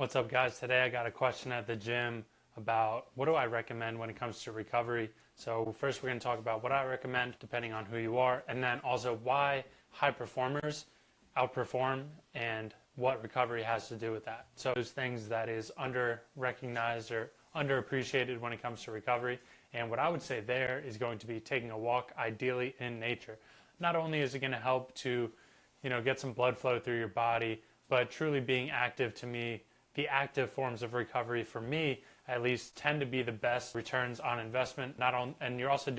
What's up, guys? Today I got a question at the gym about what do I recommend when it comes to recovery. So first we're going to talk about what I recommend depending on who you are, and then also why high performers outperform and what recovery has to do with that. So those things that is under recognized or underappreciated when it comes to recovery. And what I would say there is going to be taking a walk, ideally in nature. Not only is it going to help to, get some blood flow through your body, but truly being active, to me, the active forms of recovery for me at least tend to be the best returns on investment. And you're also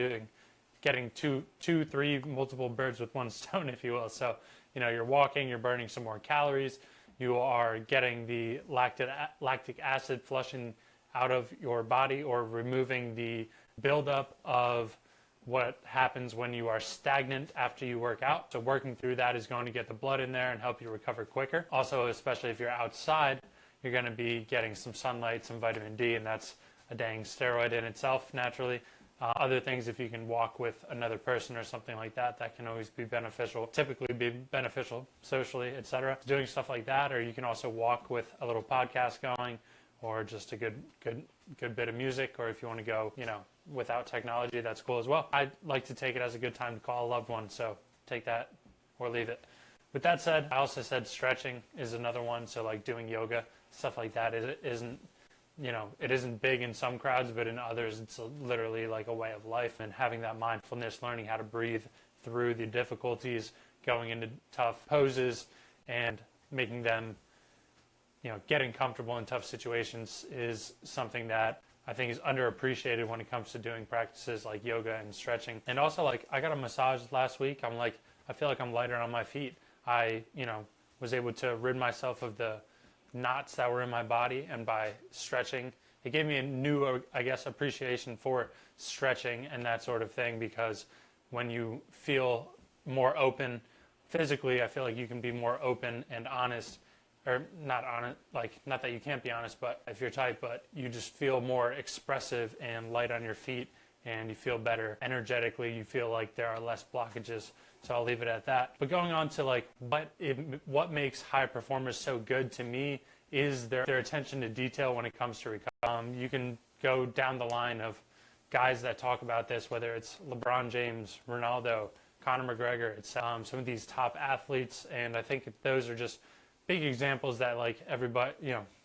getting two, three, multiple birds with one stone, if you will. So, you're walking, you're burning some more calories, you are getting the lactic acid flushing out of your body or removing the buildup of what happens when you are stagnant after you work out. So working through that is going to get the blood in there and help you recover quicker. Also, especially if you're outside, you're going to be getting some sunlight, some vitamin D, and that's a dang steroid in itself, naturally. Other things, if you can walk with another person or something like that, that can always be beneficial, typically be beneficial socially, etc. Doing stuff like that, or you can also walk with a little podcast going, or just a good bit of music, or if you want to go, without technology, that's cool as well. I like to take it as a good time to call a loved one, so take that or leave it. With that said, I also said stretching is another one, so like doing yoga, stuff like that isn't big in some crowds, but in others it's literally like a way of life. And having that mindfulness, learning how to breathe through the difficulties, going into tough poses and making them, getting comfortable in tough situations is something that I think is underappreciated when it comes to doing practices like yoga and stretching. And also, like, I got a massage last week. I feel like I'm lighter on my feet. I, was able to rid myself of the knots that were in my body, and by stretching, it gave me a new, appreciation for stretching and that sort of thing, because when you feel more open physically, I feel like you can be more open and honest, or not honest, not that you can't be honest, but if you're tight, but you just feel more expressive and light on your feet, and you feel better energetically. You feel like there are less blockages. So I'll leave it at that. But going on to what makes high performers so good to me is their attention to detail when it comes to recovery. You can go down the line of guys that talk about this, whether it's LeBron James, Ronaldo, Conor McGregor, it's some of these top athletes, and I think those are just big examples that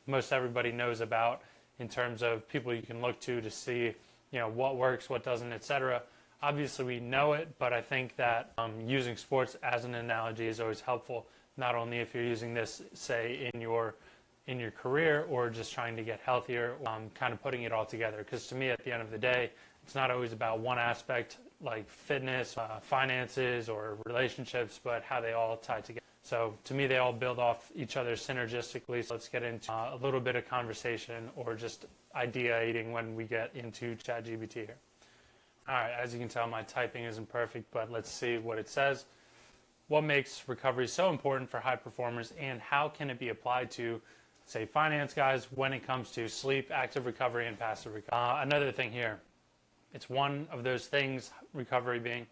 most everybody knows about in terms of people you can look to see, what works, what doesn't, etc. Obviously, we know it, but I think that using sports as an analogy is always helpful, not only if you're using this, say, in your career or just trying to get healthier, kind of putting it all together. Because to me, at the end of the day, it's not always about one aspect like fitness, finances, or relationships, but how they all tie together. So to me, they all build off each other synergistically. So let's get into a little bit of conversation or just ideating when we get into ChatGPT here. All right, as you can tell, my typing isn't perfect, but let's see what it says. What makes recovery so important for high performers, and how can it be applied to, say, finance guys when it comes to sleep, active recovery, and passive recovery? Another thing here, it's one of those things, recovery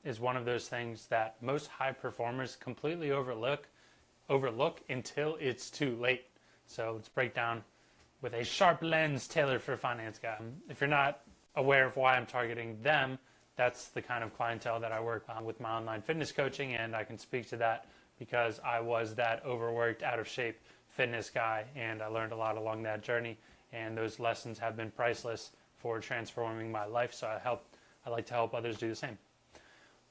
is one of those things that most high performers completely overlook until it's too late. So let's break down with a sharp lens tailored for finance guys. If you're not aware of why I'm targeting them, that's the kind of clientele that I work with my online fitness coaching, and I can speak to that because I was that overworked, out of shape fitness guy, and I learned a lot along that journey, and those lessons have been priceless for transforming my life. So I like to help others do the same.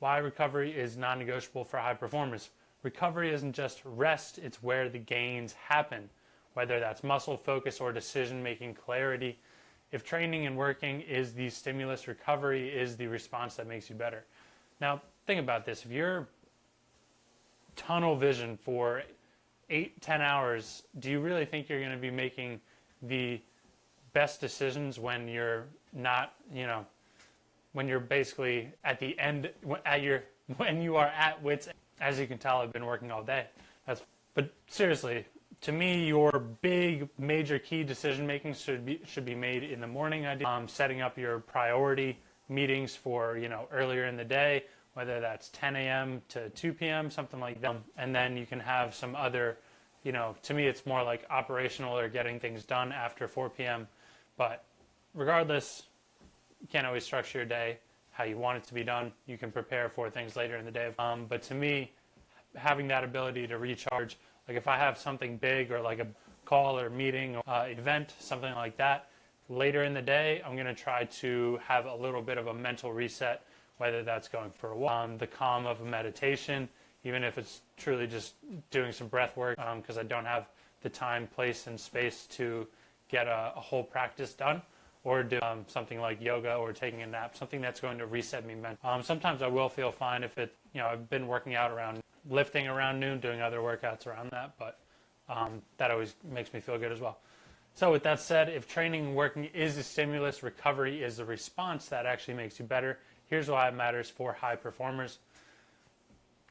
Why recovery is non-negotiable for high performers. Recovery isn't just rest, it's where the gains happen, whether that's muscle focus or decision-making clarity. If training and working is the stimulus, recovery is the response that makes you better. Now, think about this. If you're tunnel vision for 8-10 hours, do you really think you're going to be making the best decisions when you're not, when you're basically at the end, when you are at wits end? As you can tell, I've been working all day. But seriously, to me, your big, major key decision making should be made in the morning. Setting up your priority meetings for earlier in the day, whether that's 10 a.m. to 2 p.m., something like that, and then you can have some other to me it's more like operational or getting things done after 4 p.m. But regardless, you can't always structure your day how you want it to be done. You can prepare for things later in the day. But to me, having that ability to recharge, like if I have something big or like a call or meeting or event, something like that, later in the day, I'm going to try to have a little bit of a mental reset, whether that's going for a walk, the calm of a meditation, even if it's truly just doing some breath work, because I don't have the time, place, and space to get a whole practice done, or do something like yoga or taking a nap, something that's going to reset me mentally. Sometimes I will feel fine if I've been working out around, lifting around noon, doing other workouts around that, but that always makes me feel good as well. So with that said, if training and working is a stimulus, recovery is the response that actually makes you better. Here's why it matters for high performers.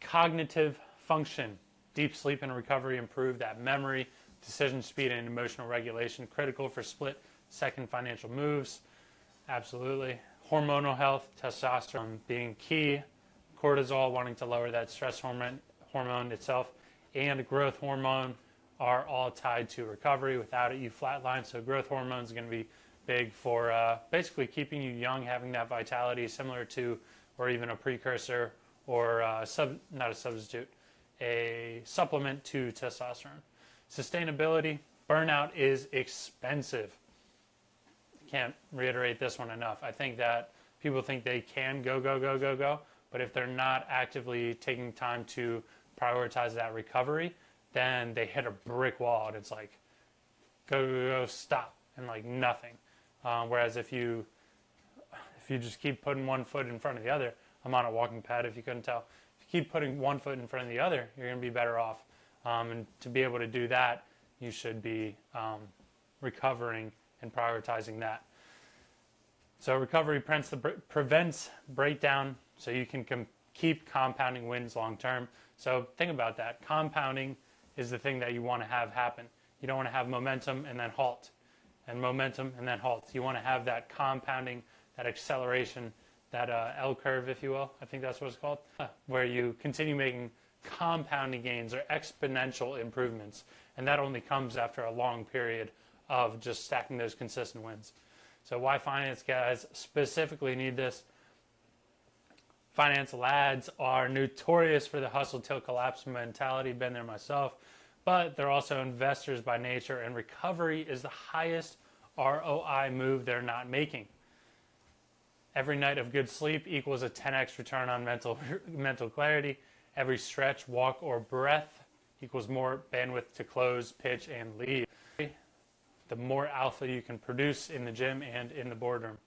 Cognitive function. Deep sleep and recovery improve that memory, decision speed, and emotional regulation, critical for split-second financial moves. Absolutely. Hormonal health, testosterone being key, cortisol, wanting to lower that stress hormone itself, and growth hormone are all tied to recovery. Without it, you flatline. So growth hormone is going to be big for basically keeping you young, having that vitality similar to, or even a precursor, or not a substitute, a supplement to testosterone. Sustainability, burnout is expensive. Can't reiterate this one enough. I think that people think they can go, but if they're not actively taking time to prioritize that recovery, then they hit a brick wall and it's like, go, stop, and like nothing. Whereas if you just keep putting one foot in front of the other, I'm on a walking pad if you couldn't tell. If you keep putting one foot in front of the other, you're going to be better off. And to be able to do that, you should be recovering and prioritizing that. So recovery prevents breakdown, so you can keep compounding wins long term. So think about that. Compounding is the thing that you want to have happen. You don't want to have momentum and then halt, and momentum and then halt. You want to have that compounding, that acceleration, that L curve, if you will. I think that's what it's called, where you continue making compounding gains or exponential improvements, and that only comes after a long period of just stacking those consistent wins. So why finance guys specifically need this? Finance lads are notorious for the hustle till collapse mentality. Been there myself, but they're also investors by nature, and recovery is the highest ROI move they're not making. Every night of good sleep equals a 10x return on mental clarity. Every stretch, walk, or breath equals more bandwidth to close, pitch, and lead. The more alpha you can produce in the gym and in the boardroom.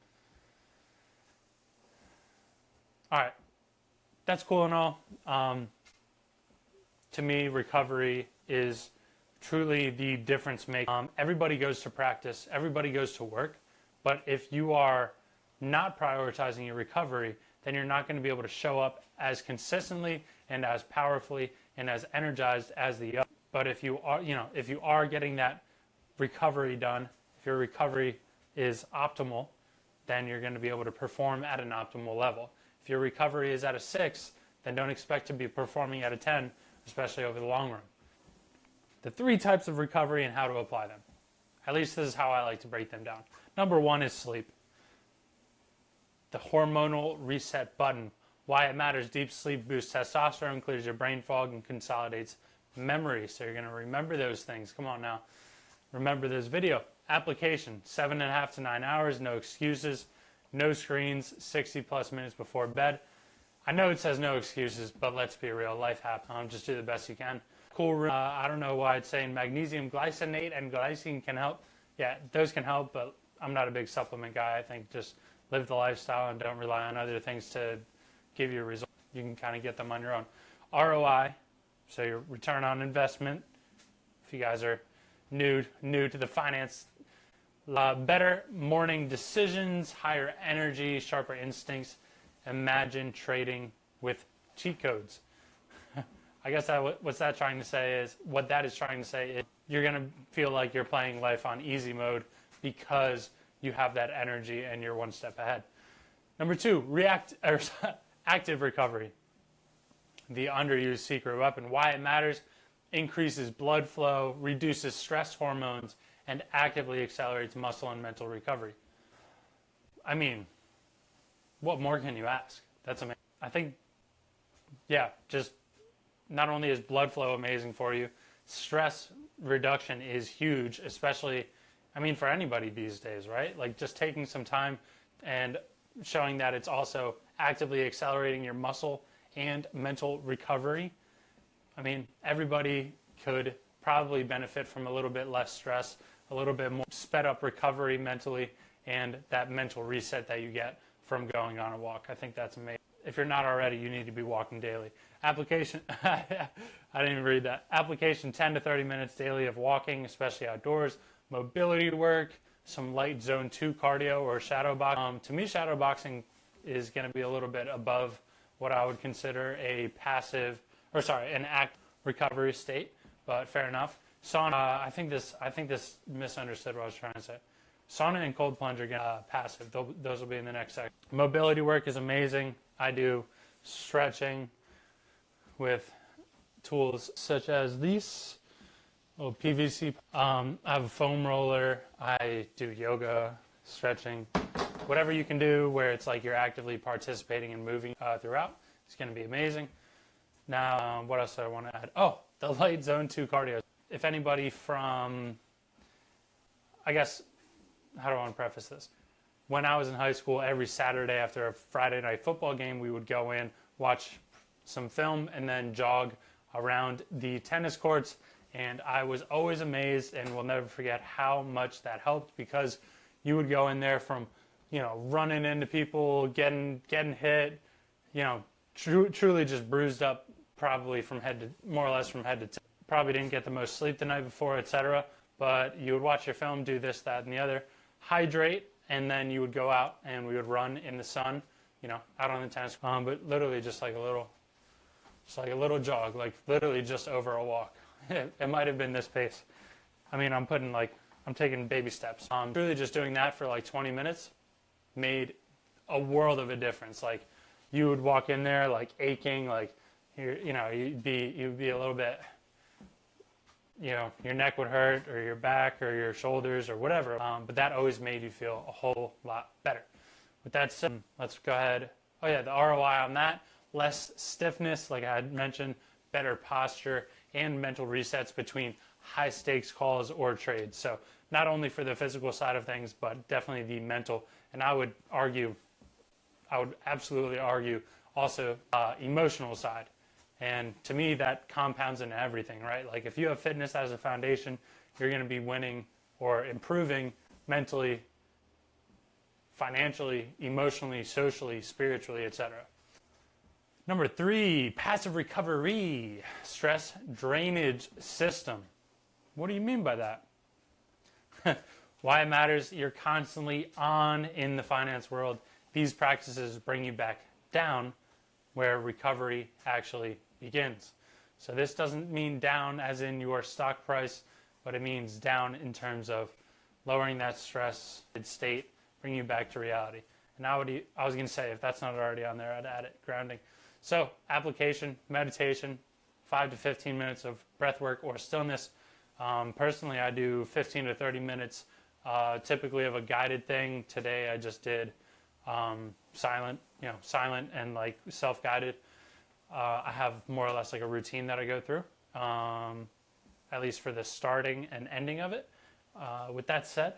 All right, that's cool and all. To me, recovery is truly the difference maker. Everybody goes to practice, everybody goes to work, but if you are not prioritizing your recovery, then you're not going to be able to show up as consistently and as powerfully and as energized as the other. But if you are getting that recovery done, if your recovery is optimal, then you're going to be able to perform at an optimal level. If your recovery is at a 6, then don't expect to be performing at a 10, especially over the long run. The 3 types of recovery and how to apply them. At least this is how I like to break them down. Number 1 is sleep. The hormonal reset button. Why it matters: deep sleep boosts testosterone, clears your brain fog, and consolidates memory. So you're going to remember those things. Come on now. Remember this video. Application, 7.5 to 9 hours, no excuses, no screens, 60 plus minutes before bed. I know it says no excuses, but let's be real, life happens. Just do the best you can. Cool. I don't know why it's saying magnesium glycinate and glycine can help. Yeah, those can help, but I'm not a big supplement guy. I think just live the lifestyle and don't rely on other things to give you a result. You can kind of get them on your own. ROI, so your return on investment. If you guys are new to the finance, better morning decisions, higher energy, sharper instincts. Imagine trading with cheat codes. I guess what that is trying to say is you're going to feel like you're playing life on easy mode because you have that energy and you're one step ahead. Number 2, active recovery. The underused secret weapon. Why it matters: increases blood flow, reduces stress hormones, and actively accelerates muscle and mental recovery. I mean, what more can you ask? That's amazing. I think, yeah, just not only is blood flow amazing for you, stress reduction is huge, especially, I mean, for anybody these days, right? Like just taking some time and showing that it's also actively accelerating your muscle and mental recovery. I mean, everybody could probably benefit from a little bit less stress, a little bit more sped up recovery mentally, and that mental reset that you get from going on a walk. I think that's amazing. If you're not already, you need to be walking daily. Application, I didn't even read that. Application 10 to 30 minutes daily of walking, especially outdoors. Mobility work, some light zone 2 cardio or shadow boxing. To me, shadow boxing is going to be a little bit above what I would consider a passive, or sorry, an active recovery state, but fair enough. Sauna, I think this misunderstood what I was trying to say. Sauna and cold plunge are passive. Those will be in the next section. Mobility work is amazing. I do stretching with tools such as these little PVC. I have a foam roller. I do yoga, stretching, whatever you can do where it's like you're actively participating and moving throughout. It's going to be amazing. Now, what else do I want to add? Oh, the light zone 2 cardio. If anybody from, I guess, how do I want to preface this? When I was in high school, every Saturday after a Friday night football game, we would go in, watch some film, and then jog around the tennis courts. And I was always amazed and will never forget how much that helped, because you would go in there from, you know, running into people, getting hit, you know, truly just bruised up, probably from head to, more or less from head to toe. Probably didn't get the most sleep the night before, etc. But you would watch your film, do this, that, and the other, hydrate, and then you would go out and we would run in the sun, you know, out on the tennis court. But literally just like a little jog, like literally just over a walk. It might have been this pace. I mean, I'm taking baby steps. Really just doing that for like 20 minutes made a world of a difference. Like you would walk in there like aching, like you'd be a little bit, you know, your neck would hurt or your back or your shoulders or whatever. But that always made you feel a whole lot better. With that said, let's go ahead. Oh yeah, the ROI on that, less stiffness, like I had mentioned, better posture, and mental resets between high stakes calls or trades. So not only for the physical side of things, but definitely the mental. And I would absolutely argue also emotional side. And to me, that compounds into everything, right? Like if you have fitness as a foundation, you're going to be winning or improving mentally, financially, emotionally, socially, spiritually, etc. Number 3, passive recovery, stress drainage system. What do you mean by that? Why it matters, you're constantly on in the finance world. These practices bring you back down where recovery actually begins. So this doesn't mean down as in your stock price, but it means down in terms of lowering that stress state, bringing you back to reality. And I was going to say, if that's not already on there, I'd add it, grounding. So application, meditation, 5 to 15 minutes of breath work or stillness. Personally, I do 15 to 30 minutes typically of a guided thing. Today I just did silent and like self-guided. I have more or less like a routine that I go through, at least for the starting and ending of it. With that said,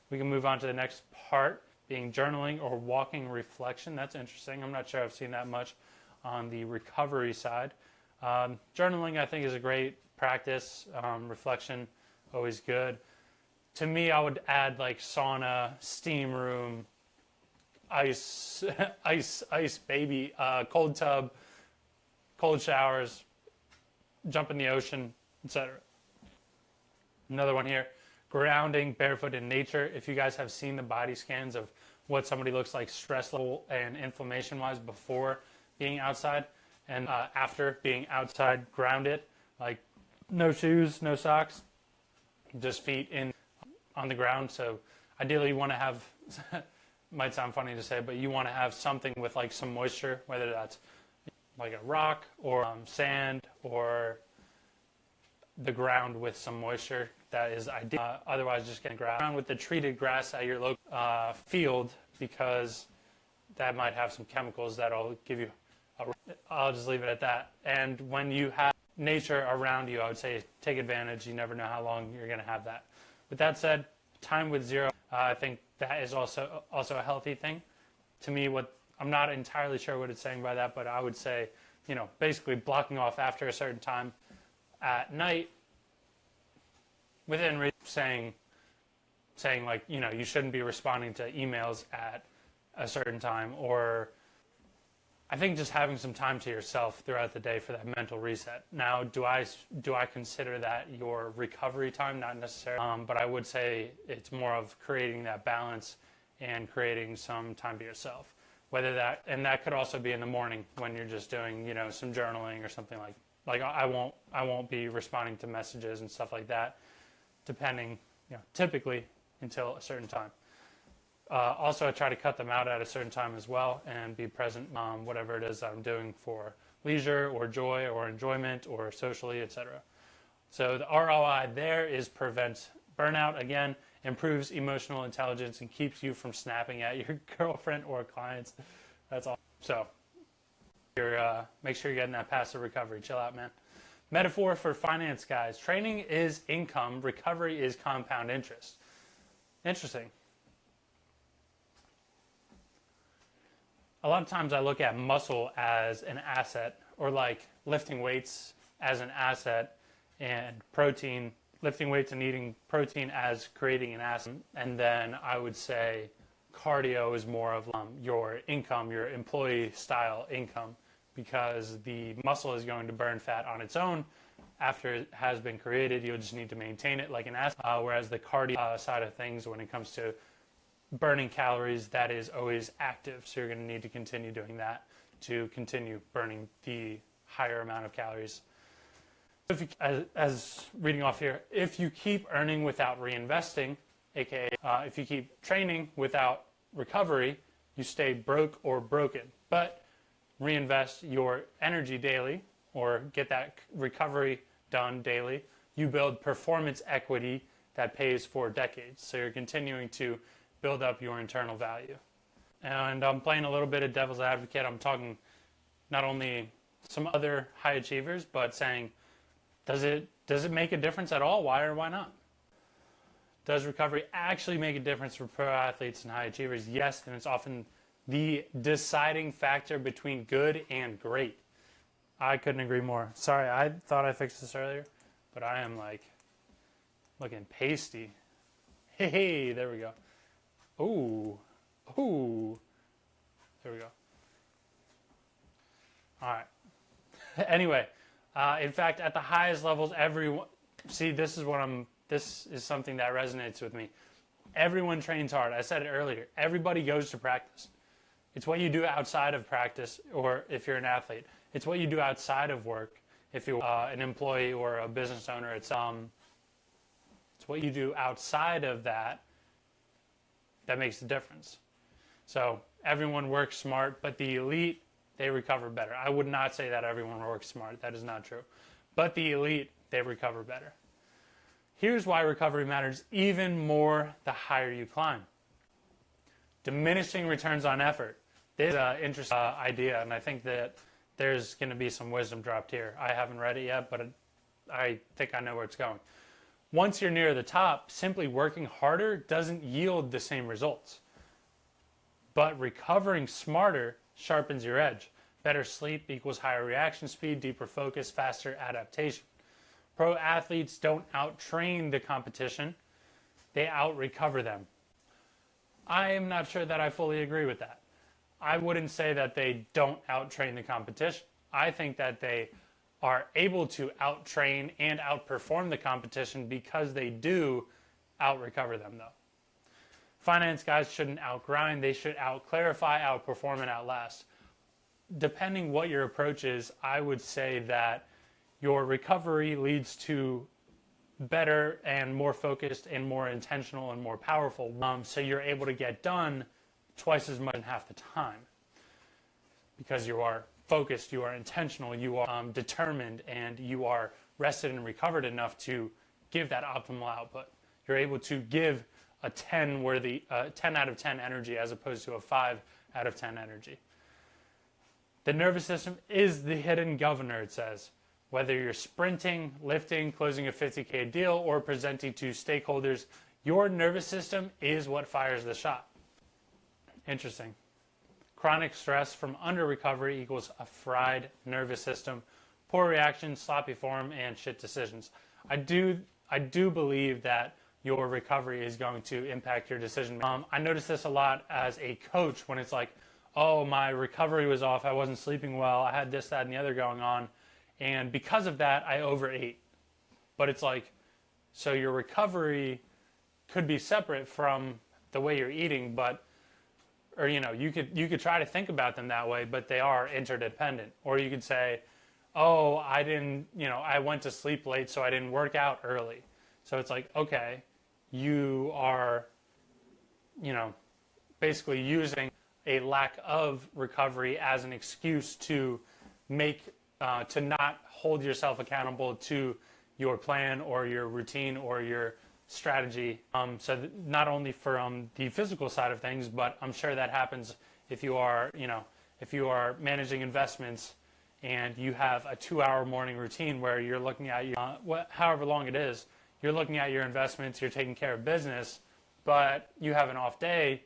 we can move on to the next part, being journaling or walking reflection. That's interesting. I'm not sure I've seen that much on the recovery side. Journaling, I think, is a great practice. Reflection, always good. To me, I would add like sauna, steam room, ice baby, cold tub, cold showers, jump in the ocean, etc. Another one here, grounding barefoot in nature. If you guys have seen the body scans of what somebody looks like stress level and inflammation wise before being outside and after being outside grounded, like no shoes, no socks, just feet in on the ground. So ideally you want to have, might sound funny to say, but you want to have something with like some moisture, whether that's like a rock or sand or the ground with some moisture. That is ideal. Otherwise, just getting ground with the treated grass at your local field, because that might have some chemicals that'll give you I'll just leave it at that. And when you have nature around you, I would say take advantage. You never know how long you're going to have that. With that said, time with zero, I think that is also a healthy thing. To me, I'm not entirely sure what it's saying by that, but I would say, basically blocking off after a certain time at night, within reason, saying like, you shouldn't be responding to emails at a certain time, or I think just having some time to yourself throughout the day for that mental reset. Now, do I consider that your recovery time? Not necessarily, but I would say it's more of creating that balance and creating some time to yourself. And that could also be in the morning when you're just doing, some journaling or something like I won't be responding to messages and stuff like that, depending, typically until a certain time. Also, I try to cut them out at a certain time as well and be present on whatever it is that I'm doing for leisure or joy or enjoyment or socially, etc. So the ROI there is prevents burnout, again, improves emotional intelligence, and keeps you from snapping at your girlfriend or clients. That's all. So make sure you're getting that passive recovery. Chill out, man. Metaphor for finance guys. Training is income. Recovery is compound interest. Interesting. A lot of times I look at muscle as an asset, or like lifting weights as an asset, and lifting weights and eating protein as creating an asset. And then I would say cardio is more of your income, your employee style income, because the muscle is going to burn fat on its own after it has been created. You'll just need to maintain it like an asset. Whereas the cardio side of things, when it comes to burning calories, that is always active, so you're going to need to continue doing that to continue burning the higher amount of calories. As reading off here, if you keep earning without reinvesting, aka if you keep training without recovery, you stay broke or broken. But reinvest your energy daily, or get that recovery done daily, you build performance equity that pays for decades. So you're continuing to build up your internal value. And I'm playing a little bit of devil's advocate. I'm talking not only some other high achievers, but saying, does it make a difference at all? Why or why not? Does recovery actually make a difference for pro athletes and high achievers? Yes, and it's often the deciding factor between good and great. I couldn't agree more. Sorry, I thought I fixed this earlier, but I am like looking pasty. Hey, there we go. Ooh, there we go. All right. Anyway, in fact, at the highest levels, this is something that resonates with me. Everyone trains hard. I said it earlier. Everybody goes to practice. It's what you do outside of practice, or if you're an athlete. It's what you do outside of work. If you're an employee or a business owner, it's what you do outside of that makes the difference. So everyone works smart, but the elite, they recover better. I would not say that everyone works smart. That is not true. But the elite, they recover better. Here's why recovery matters even more the higher you climb. Diminishing returns on effort. This is an interesting idea, and I think that there's going to be some wisdom dropped here. I haven't read it yet, but I think I know where it's going. Once you're near the top, simply working harder doesn't yield the same results. But recovering smarter sharpens your edge. Better sleep equals higher reaction speed, deeper focus, faster adaptation. Pro athletes don't out-train the competition, they out-recover them. I am not sure that I fully agree with that. I wouldn't say that they don't out-train the competition. I think that they are able to out-train and outperform the competition because they do out-recover them, though. Finance guys shouldn't out-grind. They should out-clarify, outperform, and outlast. Depending what your approach is, I would say that your recovery leads to better and more focused and more intentional and more powerful. So you're able to get done twice as much in half the time, because you are focused, you are intentional, you are determined, and you are rested and recovered enough to give that optimal output. You're able to give a 10 10 out of 10 energy as opposed to a 5 out of 10 energy. The nervous system is the hidden governor, it says. Whether you're sprinting, lifting, closing a 50K deal, or presenting to stakeholders, your nervous system is what fires the shot. Interesting. Chronic stress from under recovery equals a fried nervous system, poor reaction, sloppy form, and shit decisions. I do believe that your recovery is going to impact your decision. I notice this a lot as a coach when it's like, oh, my recovery was off, I wasn't sleeping well, I had this, that, and the other going on, and because of that, I overate. But it's like, so your recovery could be separate from the way you're eating, but, or you could try to think about them that way, but they are interdependent. Or you could say, oh, I went to sleep late, so I didn't work out early. So it's like, okay, you are, basically using a lack of recovery as an excuse to to not hold yourself accountable to your plan or your routine or your strategy. So not only from the physical side of things, but I'm sure that happens if you are, if you are managing investments and you have a 2-hour morning routine where you're looking at however long it is, you're looking at your investments, you're taking care of business, but you have an off day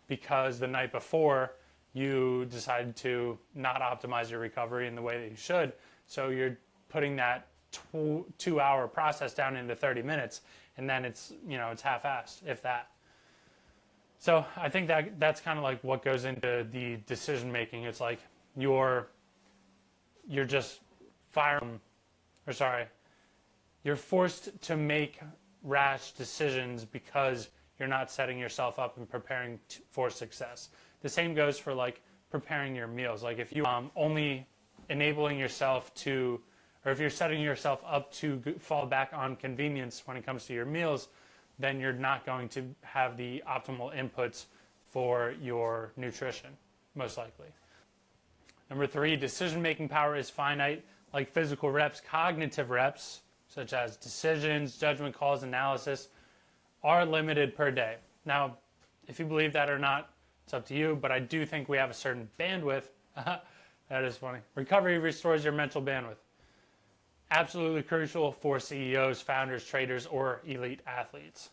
because the night before you decided to not optimize your recovery in the way that you should. So you're putting that 2-hour process down into 30 minutes, and then it's half-assed, if that. So I think that's kind of like what goes into the decision making. It's like you're just you're forced to make rash decisions because you're not setting yourself up and preparing for success. The same goes for like preparing your meals. Like if you only enabling yourself to, or if you're setting yourself up to fall back on convenience when it comes to your meals, then you're not going to have the optimal inputs for your nutrition, most likely. Number 3, decision-making power is finite. Like physical reps, cognitive reps, such as decisions, judgment calls, analysis, are limited per day. Now, if you believe that or not, it's up to you, but I do think we have a certain bandwidth. That is funny. Recovery restores your mental bandwidth. Absolutely crucial for CEOs, founders, traders, or elite athletes.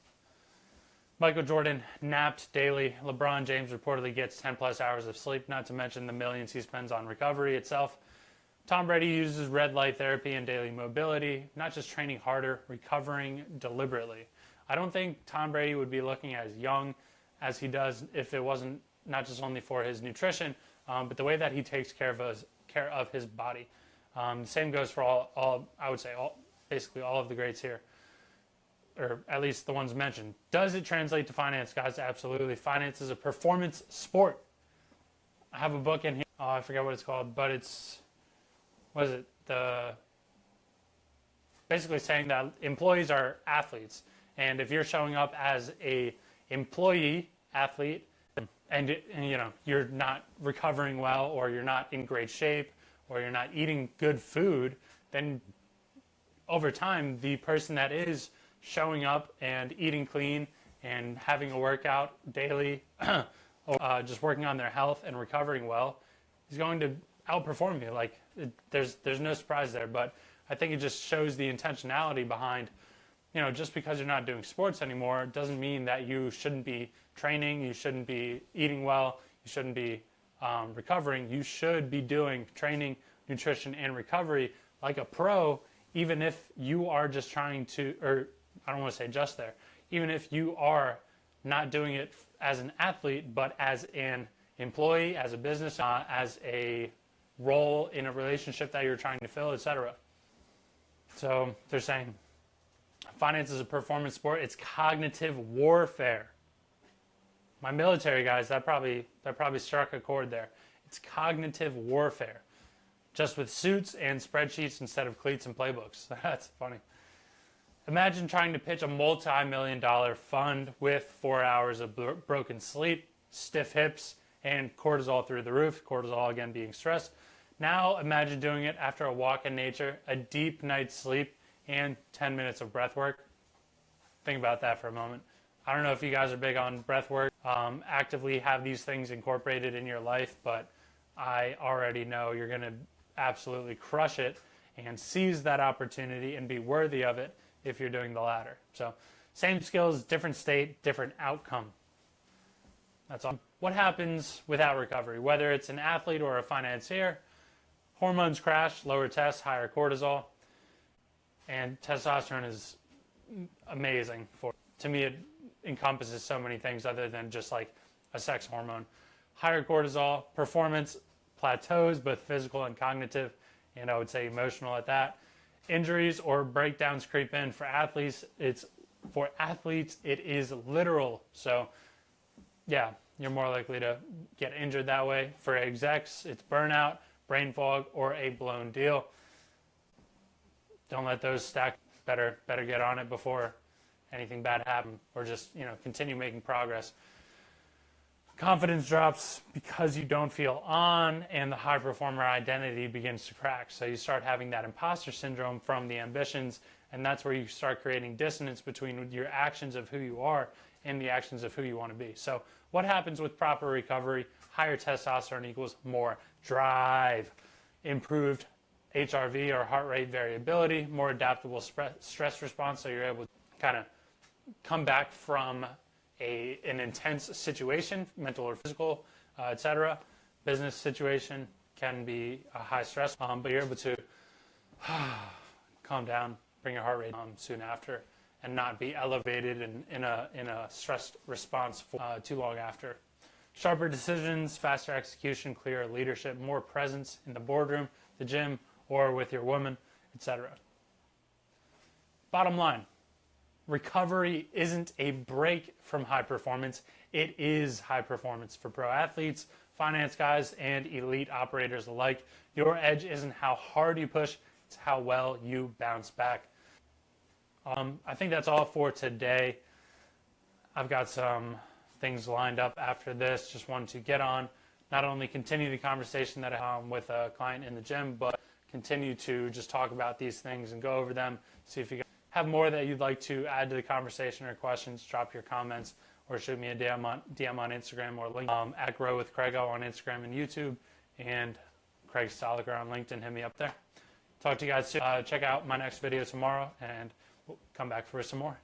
Michael Jordan napped daily. LeBron James reportedly gets 10 plus hours of sleep, not to mention the millions he spends on recovery itself. Tom Brady uses red light therapy and daily mobility, not just training harder, recovering deliberately. I don't think Tom Brady would be looking as young as he does if it wasn't not just only for his nutrition, but the way that he takes care of his body. Same goes for all I would say, basically all of the greats here, or at least the ones mentioned. Does it translate to finance, guys? Absolutely. Finance is a performance sport. I have a book in here. Oh, I forget what it's called, but basically saying that employees are athletes. And if you're showing up as a employee athlete and you're not recovering well, or you're not in great shape, or you're not eating good food, then over time, the person that is showing up and eating clean and having a workout daily, or just working on their health and recovering well, is going to outperform you. Like there's no surprise there, but I think it just shows the intentionality behind, just because you're not doing sports anymore doesn't mean that you shouldn't be training, you shouldn't be eating well, you shouldn't be recovering. You should be doing training, nutrition, and recovery like a pro, even if you are just trying to, or I don't want to say just there, even if you are not doing it as an athlete, but as an employee, as a business, as a role in a relationship that you're trying to fill, etc. So they're saying finance is a performance sport. It's cognitive warfare. My military guys, that probably struck a chord there. It's cognitive warfare, just with suits and spreadsheets instead of cleats and playbooks. That's funny. Imagine trying to pitch a multi-million-dollar fund with 4 hours of broken sleep, stiff hips, and cortisol through the roof. Cortisol, again, being stress. Now imagine doing it after a walk in nature, a deep night's sleep, and 10 minutes of breath work. Think about that for a moment. I don't know if you guys are big on breath work, actively have these things incorporated in your life, but I already know you're going to absolutely crush it and seize that opportunity and be worthy of it if you're doing the latter. So same skills, different state, different outcome. That's all. What happens without recovery? Whether it's an athlete or a financier, hormones crash, lower tests, higher cortisol, and testosterone is amazing for, to me, it encompasses so many things other than just like a sex hormone. Higher cortisol, performance plateaus, both physical and cognitive, and I would say emotional at that. Injuries or breakdowns creep in. For athletes, it is literal. So yeah, you're more likely to get injured that way. For execs, it's burnout, brain fog, or a blown deal. Don't let those stack. Better get on it before anything bad happens, or just continue making progress. Confidence drops because you don't feel on, and the high performer identity begins to crack. So you start having that imposter syndrome from the ambitions, and that's where you start creating dissonance between your actions of who you are and the actions of who you want to be. So what happens with proper recovery? Higher testosterone equals more drive, improved HRV or heart rate variability, more adaptable stress response, so you're able to kind of come back from an intense situation, mental or physical, etc. Business situation can be a high stress, but you're able to calm down, bring your heart rate soon after, and not be elevated in a stress response for too long after. Sharper decisions, faster execution, clearer leadership, more presence in the boardroom, the gym, or with your woman, etc. Bottom line, recovery isn't a break from high performance. It is high performance for pro athletes, finance guys, and elite operators alike. Your edge isn't how hard you push, it's how well you bounce back. I think that's all for today. I've got some things lined up after this. Just wanted to get on, not only continue the conversation that I had with a client in the gym, but continue to just talk about these things and go over them. See if you have more that you'd like to add to the conversation or questions. Drop your comments or shoot me a DM on Instagram or LinkedIn at Grow with Craigo on Instagram and YouTube, and Craig Stoliker on LinkedIn. Hit me up there. Talk to you guys soon. Check out my next video tomorrow, and we'll come back for some more.